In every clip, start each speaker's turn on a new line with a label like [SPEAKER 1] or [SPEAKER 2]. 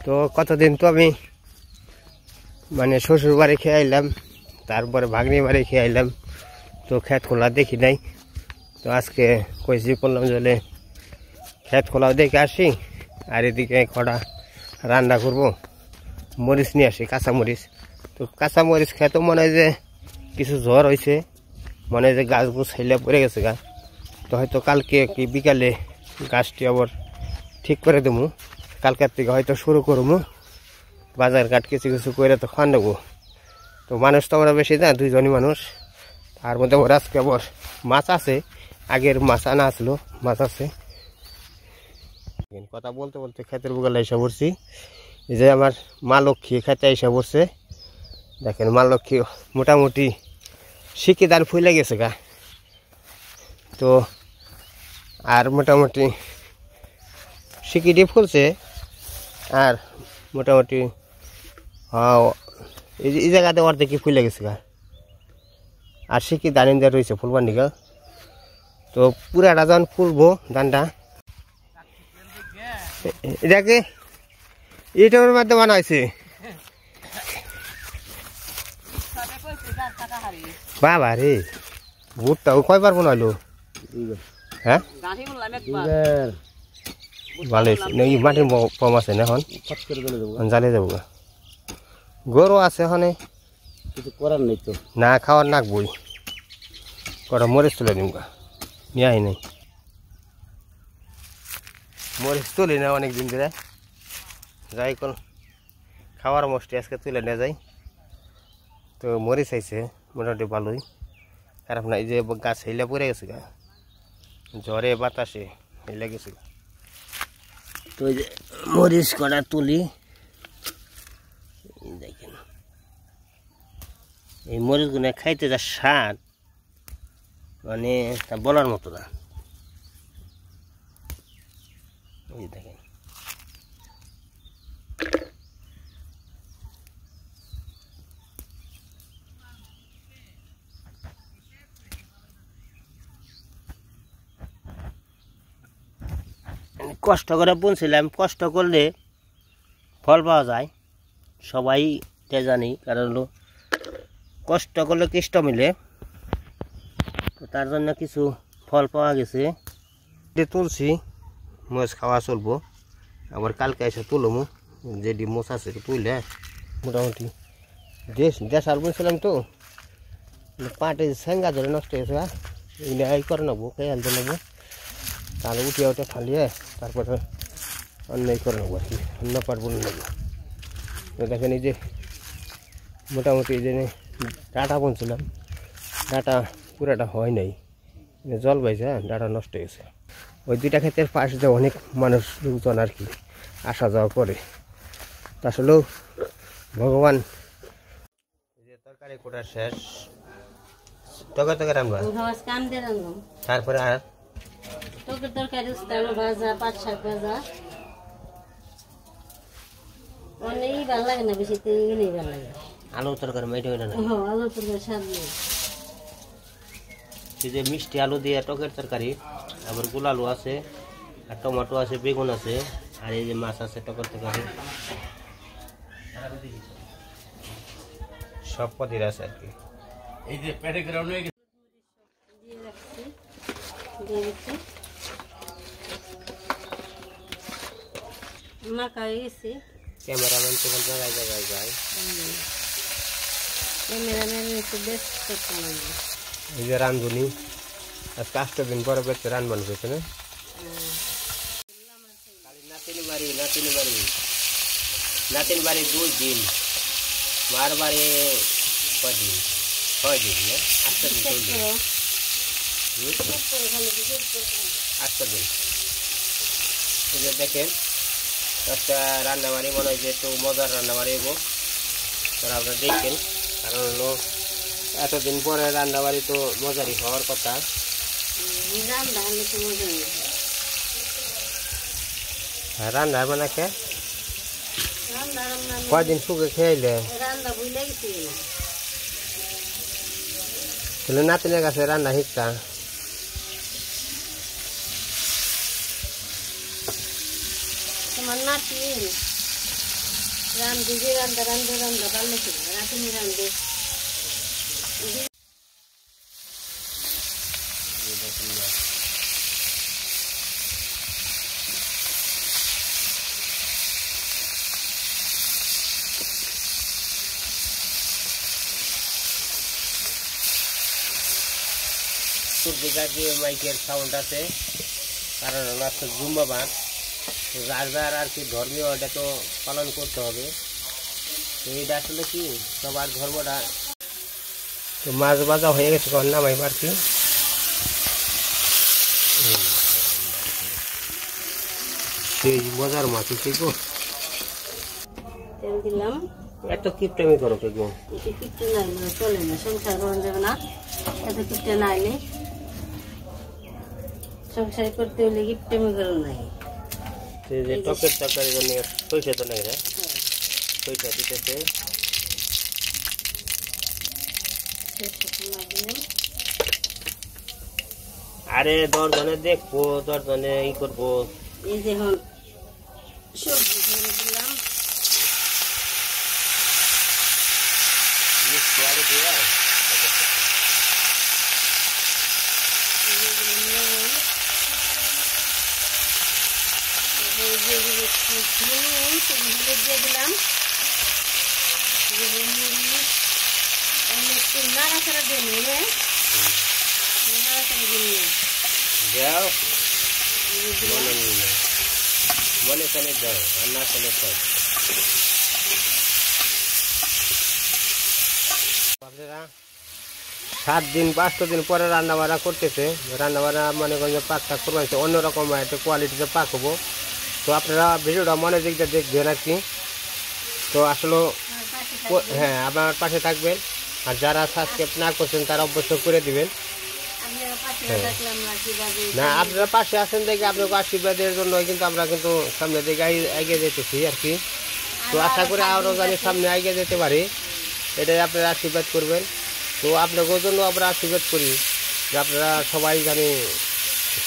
[SPEAKER 1] তো কতদিন তো আমি মানে শ্বশুর বাড়ি খেয়ে আইলাম, তারপরে ভাগ্নি বাড়ি খেয়ে আইলাম, তো ক্ষেত খোলা দেখি নাই। তো আজকে কইছি করলাম জলে ক্ষেত খোলাও দেখে আসি, আর এদিকে কটা রান্না করব। মরিচ নিয়ে আসি, কাঁচা মরিচ। তো কাঁচা মরিচ খেতেও মনে হয় যে কিছু জ্বর হয়েছে, মনে হয় যে গাছ গুছ হাইলে পড়ে গেছে গা। তো হয়তো কালকে কি বিকালে গাছটি আবার ঠিক করে দেবো, কালকের থেকে হয়তো শুরু করবো বাজার ঘাট কিছু কিছু করে তো খান নেবো। তো মানুষ তো আমরা বেশি না, দুইজনই মানুষ। তার মধ্যে ওর আজকে আবার মাছ আছে, আগের মাছ আনা আসলো, মাছ আছে। কথা বলতে বলতে ক্ষেতের বুগালে এসে পড়ছি। এই যে আমার মা লক্ষ্মী খেতে এসে পড়ছে। দেখেন মা লক্ষ্মী মোটামুটি শিখি তার ফুলে গেছে গা। তো আর মোটামুটি শিকিটি ফুলছে, আর মোটামুটি এই জায়গাতে অর্ধেকই ফুলে গেছে গা। আর শিকি দানিন দিয়ে রয়েছে ফুলবার নিকা। তো পুরাটা যখন ফুলবো ধানটা, এটাকে ইউটিউবের মাধ্যমে বানা হয়েছে। বাবা রে, ভুট্টাও কয়বার বানাইলো? হ্যাঁ ভালো হয়েছে। মাটির কম আছে না এখন, জ্বালিয়ে যাবো। গরু আছে ওখানে, কিছু করার নেই তো, না খাওয়ার নাকবই। কটা মরিচ তুলে নিম গা, নিয়ে আই নাই মরিচ তুলি না অনেক দিন ধরে। যাই কোন খাওয়ার মস্তি আজকে তুলে নিয়ে যাই। তো মরিচ আইছে মোটামুটি ভালোই। আর আপনার এই যে গাছ হেলে পড়ে গেছে গা, জ্বরে বাতাসে হেলে গেছে গা। তো এই যে মরিচ কটা তুলি, দেখেন এই মরিচগুলো খাইতে যা স্বাদ, মানে তা বলার মতো না। এই দেখেন কষ্ট করে বুনছিলাম, কষ্ট করলে ফল পাওয়া যায়, সবাই তে জানি। কারণ হলো কষ্ট করলে কৃষ্ট মিলে, তো তার জন্য কিছু ফল পাওয়া গেছে। তুলছি মোষ খাওয়া চলবো, আবার কালকে এসে তুলবো। যেটি মোষ আছে তুলে মোটামুটি দেশাল বুনছিলাম, তো পাটে সেঙ্গা ধরে নষ্ট হয়েছে, এই করে নেবো, খেয়াল দিয়ে নেবো। তাহলে উঠিয়ে উঠে ফালিয়ে তারপরে অন্যায় করে নেবো আর কি, অন্য পারবো নেবো। তো দেখেন এই যে মোটামুটি এই যে ডাটা বুনছিলাম, ডাটা পুরাটা হয় নাই, জল বাইছে, ডাটা নষ্ট হয়েছে। ওই দুইটা ক্ষেতের পাশ দিয়ে অনেক মানুষ লোকজন আর কি আসা যাওয়া করে। আসলেও ভগবান। এই যে তরকারি কোটা শেষ, টকে টকে রান্না, তারপরে আর
[SPEAKER 2] টকের তরকারি, আলু ভাজা, পাট শাক ভাজা। অনেক ভালো লাগে না, বেশি তেলেই ভালো লাগে।
[SPEAKER 1] আলু তরকারি মেটে হয় না?
[SPEAKER 2] আলু তরকারি স্বাদ নেই।
[SPEAKER 1] এই যে মিষ্টি আলু দিয়ে টকের তরকারি, আবার গোল আলু আছে, আর টমেটো আছে, বেগুন আছে, আর এই যে মাছ আছে টকের তরকারি, সব পদের আছে আর কি। এই যে পেটে গ্রাউন্ড হয়ে গেছে,
[SPEAKER 2] দিয়ে রাখছি, দিয়ে দিচ্ছি, মাখা হয়ে গেছে।
[SPEAKER 1] ক্যামেরাম্যান তো জায়গায় জায়গায় যায়,
[SPEAKER 2] ক্যামেরাম্যান একটু ব্যস্ত করতে লাগবে।
[SPEAKER 1] এই যে রান্ধুনি আজকে 8 দিন পরে বেঁচে রান্না হয়েছে না। নাতিন বাড়ি 2 দিন, মার বাড়ি কদিন, 6 দিন না, 8 দিন, 8 দিন। এই যে দেখেন একটা রান্নাবাড়ি, মনে হয় যে একটু মজার রান্নাবাড়ি হবো, তারা আপনারা দেখেন। কারণ হলো এতদিন পরে রান্নাবাড়ি তো মজারই হওয়ার কথা। রান্না মানে কে কয়দিন শুকে খেয়েলে তাহলে নাতিনের কাছে রান্না শিখতা।
[SPEAKER 2] তোমার নাতি রান্ধি যে রান্ধা ভালো ছিল রাঁধুনি রান্ধে
[SPEAKER 1] দিকে মাইকের সাউন্ড আছে, কারণ হচ্ছে জুম্বাবাদ, যার যার আর কি ধর্মীয় এটা তো পালন করতে হবে। তো এটা আসলে কি সবার ধর্মটা। তো মাছ ভাজা হয়ে গেছে, কখন নামাই আর কি সেই মজার মাছ গো।
[SPEAKER 2] তেল দিলাম,
[SPEAKER 1] এত কিপটামি করো কে গো?
[SPEAKER 2] এতে কিপটে নাইলে চলে না, সংসার করা যাবে না এত কিপটে নাইলে। সংসার করতে হলে কিপটেমি করো নাই।
[SPEAKER 1] যে টকের তরকারি জন্য সইষে তো নাই রে, সইষা দিতেছে। আরে দর্জনে দেখবো, দর্জনে ই করবো।
[SPEAKER 2] এই দেখুন সবজি ধরে দিলাম, দিয়ে দিলাম একটু নাড়াচাড়া দিয়ে নেবে, নাড়াচাড়া দিয়ে
[SPEAKER 1] যাও মনে চলে দাও আর না চলে সব। আপনারা 7 দিন 5 দিন পরে রান্না বান্না করতেছে, রান্না বান্না মানে পাক টাক করবাইছে অন্যরকম একটা কোয়ালিটিতে পাক হবো। তো আপনারা ভিডিওটা মনোযোগ দিয়ে দেখবেন আর কি। তো আসলে হ্যাঁ আপনার পাশে থাকবেন, আর যারা সাবস্ক্রাইব না করছেন তারা অবশ্যই করে দিবেন। না আপনারা পাশে আছেন দেখে আপনাকে আশীর্বাদের জন্য কিন্তু আমরা কিন্তু সামনের দিকে এগিয়ে যেতেছি আর কি। তো আশা করি আরও জানি সামনে এগিয়ে যেতে পারি, এটাই আপনারা আশীর্বাদ করবেন। তো আপনাদের জন্য আমরা আশীর্বাদ করি যে আপনারা সবাই জানি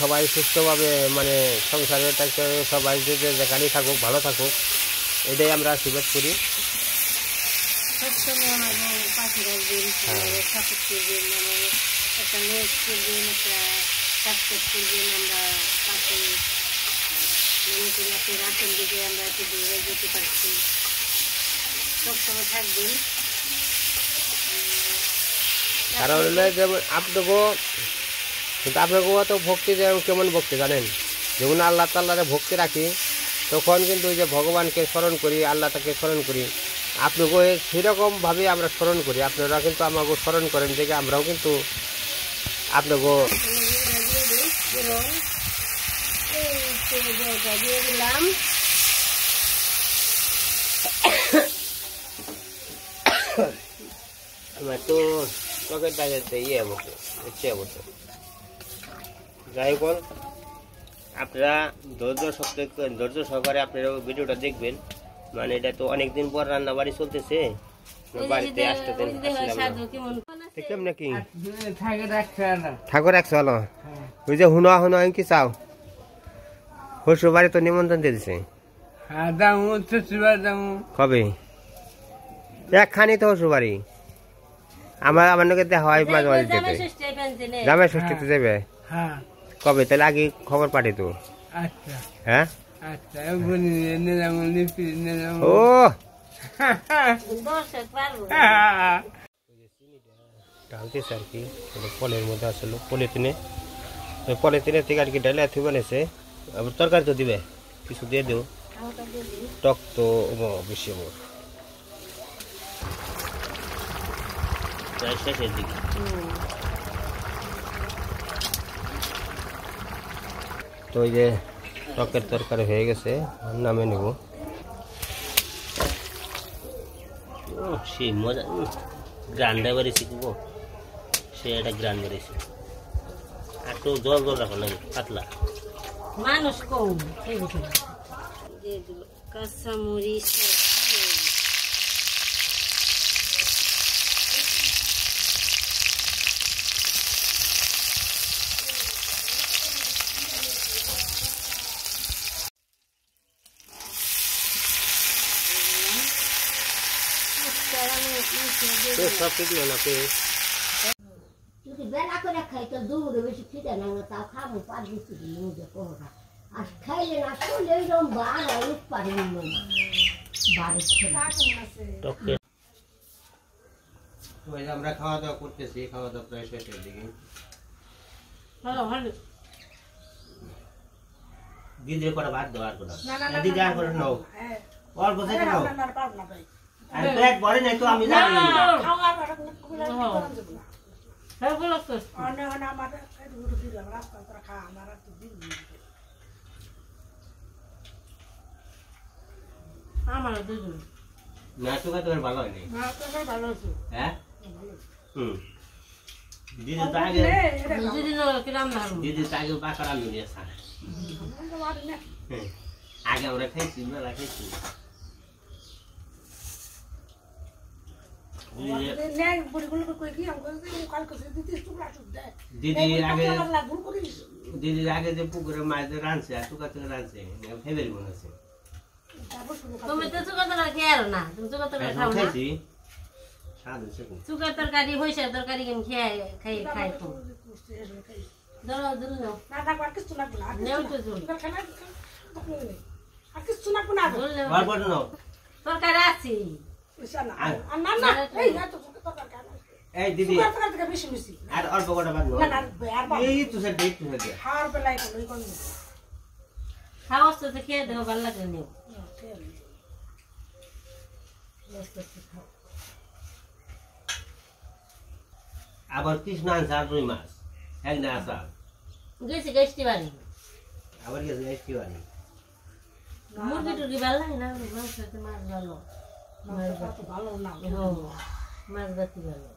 [SPEAKER 1] সবাই সুস্থভাবে মানে সংসারে থাকতে, সবাই যেখানেই থাকুক ভালো থাকুক, এটাই আমরা আশীর্বাদ করি। কারণ যেমন আপনাকেও কিন্তু আপনাকেও তো ভক্তি কেমন ভক্তি জানেন, যেমন আল্লাহ তাল্লাহরে ভক্তি রাখি তখন কিন্তু ওই যে ভগবানকে স্মরণ করি, আল্লাহ তাকে স্মরণ করি, আপনাকেও সেরকমভাবে আমরা স্মরণ করি। আপনারা কিন্তু আমাকে স্মরণ করেন দেখে আমরাও কিন্তু আপনাকেও
[SPEAKER 2] দিয়ে দিলাম।
[SPEAKER 1] আমার তো টকের বাজারতে ইয়ে মতো ইচ্ছে মতো। যাই হোক আপনারা ধৈর্য সহকারে আপনারা ভিডিওটা দেখবেন, মানে এটা তো অনেকদিন পর রান্না বাড়ি চলতেছে, বাড়িতে আসতে কেমন নাকি ঠাকুর রাখছো ভালো। ওই যে হুনা হুনা কি চাও, শ্বশুর বাড়ি তো নিমন্ত্রণ দিয়ে দিছে কবে? একখানি তো শ্বশুর বাড়ি আমার নাকি দেখা হয় মাঝে মাঝে যেতে, জামাই ষষ্ঠীতে যাবে কবে? তাহলে আগে খবর পাঠে তো। হ্যাঁ ও ঢালতেছে আর কি, পলের মধ্যে আসলো পলিথিনের থেকে আর কি ডালে এত বানিয়েছে। আবার তরকারি তো দিবে, কিছু দিয়ে দেও, টক তো বেশি আমার শেষের দিকে। তো ওই যে টকের তরকারি হয়ে গেছে, নামে নেব। সেই মজা গ্রান্ডা বেরিয়েছি গো, সে একটা গ্রান্ড বেরিয়েছে। আর তো জল রাখো নাকি পাতলা,
[SPEAKER 2] মানুষ কম। কাঁচামরিচ
[SPEAKER 1] সব কিছু না পেয়ে
[SPEAKER 3] যদি বেলা করে খাই তো দুপুরে বেশি খিদে না তাও খাবো 5 বিস্কুট নিয়ে কোনটা আর খাইলে না আসলে এরকম বার আর উঠ পারি না
[SPEAKER 1] টকে ওই যে আমরা খাওয়া দাওয়া করতেছি খাওয়া দাওয়া প্রায় শেষের দিকে দিদির করে ভাত দেওয়ার কথা দিদি আর করে নাও অল্প থেকে নাও আর পেট ভরে নাই তো আমি জানি না
[SPEAKER 2] আমার দুজন
[SPEAKER 1] না তোকে তোমার ভালো হয়নি হ্যাঁ দিদি তো আগে
[SPEAKER 2] দুদিন কিরাম না
[SPEAKER 1] দিদি তো আগে বাসার আলু নিয়ে আসা আগে আমরা খাইছি মেলা খাইছি দিদির আগে যে পুকুরে মাছ রাঁধছে আর টুকা থেকে রাঁধছে ফেবেল মনে আছে
[SPEAKER 2] তুমি তো চুকা তরকারি খেয়ার না তুমি চুকা তরকারি খাও না
[SPEAKER 1] খাইছি স্বাদ হয়েছে খুব।
[SPEAKER 2] চুকা তরকারি হয়েছে তরকারি কেন খেয়ে খাই খাই তো ধরো ধরো নাও নেও তো ধরো
[SPEAKER 1] অল্প নাও
[SPEAKER 2] তরকারি আছে
[SPEAKER 1] এই দিদি আর অল্প কটা ভাত নাও এই তো স্যার দেখ তো
[SPEAKER 2] খাওয়া তো খেয়ে দেবো ভালো লাগে নিও
[SPEAKER 1] আবার কৃষ্ণ আনছে আর রুই মাছ এক না আসা
[SPEAKER 2] গেছি গেছি বাড়ি
[SPEAKER 1] আবার গেছে এসটি বাড়ি
[SPEAKER 2] মুরগি টুরগি ভালো লাগে না মাছ ভালো মাছ ভালো মাছ ভালো না মাছ ভাতি ভালো